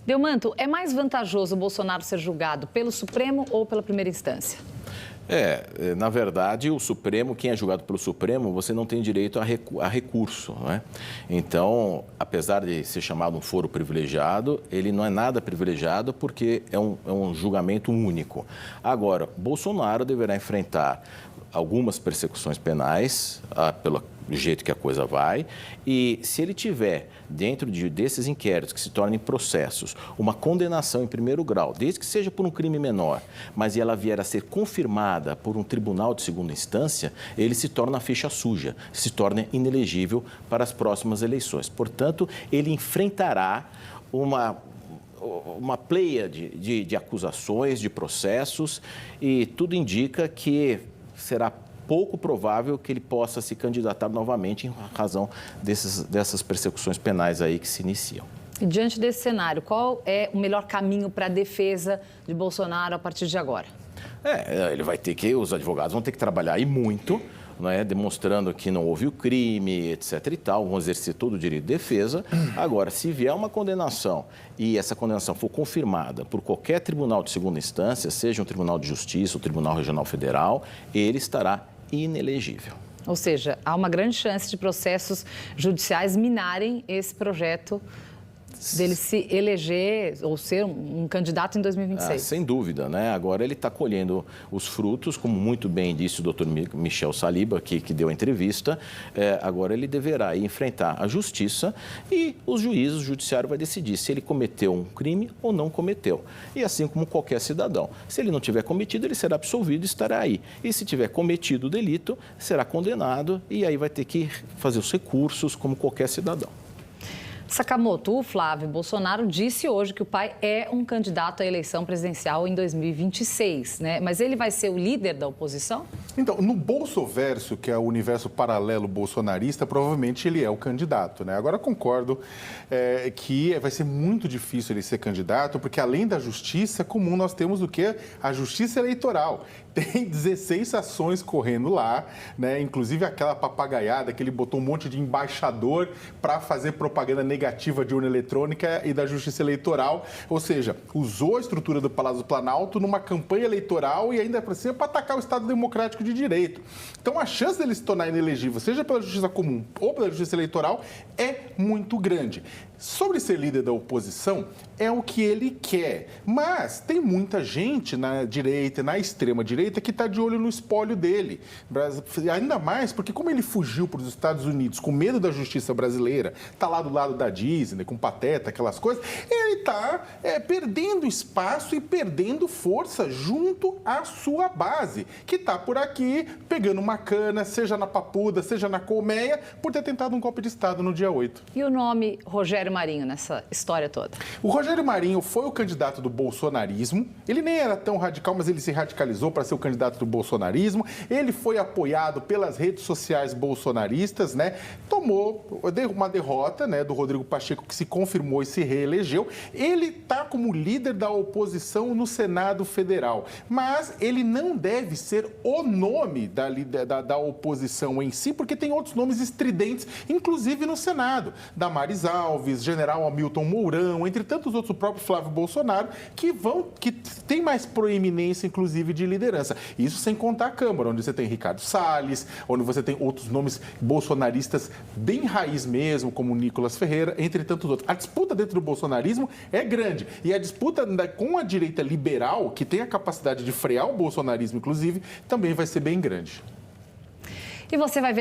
Delmanto, é mais vantajoso o Bolsonaro ser julgado pelo Supremo ou pela primeira instância? Na verdade, o Supremo, quem é julgado pelo Supremo, você não tem direito a recurso, não é? Então, apesar de ser chamado um foro privilegiado, ele não é nada privilegiado porque é um julgamento único. Agora, Bolsonaro deverá enfrentar algumas persecuções penais, pelo jeito que a coisa vai, e se ele tiver, dentro desses inquéritos que se tornem processos, uma condenação em primeiro grau, desde que seja por um crime menor, mas ela vier a ser confirmada por um tribunal de segunda instância, ele se torna ficha suja, se torna inelegível para as próximas eleições. Portanto, ele enfrentará uma pleia de acusações, de processos, e tudo indica que será pouco provável que ele possa se candidatar novamente em razão dessas persecuções penais aí que se iniciam. E diante desse cenário, qual é o melhor caminho para a defesa de Bolsonaro a partir de agora? Os advogados vão ter que trabalhar aí muito, né, demonstrando que não houve o crime, etc. e tal, vão exercer todo o direito de defesa. Agora, se vier uma condenação e essa condenação for confirmada por qualquer tribunal de segunda instância, seja um tribunal de justiça ou tribunal regional federal, ele estará inelegível. Ou seja, há uma grande chance de processos judiciais minarem esse projeto dele se eleger ou ser um candidato em 2026. Sem dúvida, né? Agora ele está colhendo os frutos, como muito bem disse o doutor Michel Saliba, que deu a entrevista. Agora ele deverá enfrentar a justiça e os juízes, o judiciário vai decidir se ele cometeu um crime ou não cometeu. E assim como qualquer cidadão. Se ele não tiver cometido, ele será absolvido e estará aí. E se tiver cometido o delito, será condenado e aí vai ter que fazer os recursos como qualquer cidadão. Sakamoto, o Flávio Bolsonaro disse hoje que o pai é um candidato à eleição presidencial em 2026, né? Mas ele vai ser o líder da oposição? Então, no Bolsoverso, que é o universo paralelo bolsonarista, provavelmente ele é o candidato, né? Agora, concordo que vai ser muito difícil ele ser candidato, porque além da justiça comum, nós temos o quê? A justiça eleitoral. Tem 16 ações correndo lá, né? Inclusive aquela papagaiada que ele botou um monte de embaixador para fazer propaganda negativa de urna eletrônica e da justiça eleitoral, ou seja, usou a estrutura do Palácio do Planalto numa campanha eleitoral e ainda por cima para atacar o Estado Democrático de Direito. Então a chance dele se tornar inelegível, seja pela justiça comum ou pela justiça eleitoral, é muito grande. Sobre ser líder da oposição, é o que ele quer. Mas tem muita gente na direita, na extrema-direita, que está de olho no espólio dele. Ainda mais porque, como ele fugiu para os Estados Unidos com medo da justiça brasileira, está lá do lado da Disney, com Pateta, aquelas coisas, ele está perdendo espaço e perdendo força junto à sua base, que está por aqui pegando uma cana, seja na Papuda, seja na Colmeia, por ter tentado um golpe de Estado no dia 8. E o nome Rogério Marinho nessa história toda? O Rogério Marinho foi o candidato do bolsonarismo. Ele nem era tão radical, mas ele se radicalizou para ser o candidato do bolsonarismo. Ele foi apoiado pelas redes sociais bolsonaristas, né? Tomou uma derrota, né, do Rodrigo Pacheco, que se confirmou e se reelegeu. Ele está como líder da oposição no Senado Federal, mas ele não deve ser o nome da oposição em si, porque tem outros nomes estridentes, inclusive no Senado. Damares Alves, General Hamilton Mourão, entre tantos outros, o próprio Flávio Bolsonaro, que tem mais proeminência, inclusive, de liderança. Isso sem contar a Câmara, onde você tem Ricardo Salles, onde você tem outros nomes bolsonaristas bem raiz mesmo, como Nicolas Ferreira, entre tantos outros. A disputa dentro do bolsonarismo é grande. E a disputa com a direita liberal, que tem a capacidade de frear o bolsonarismo, inclusive, também vai ser bem grande. E você vai ver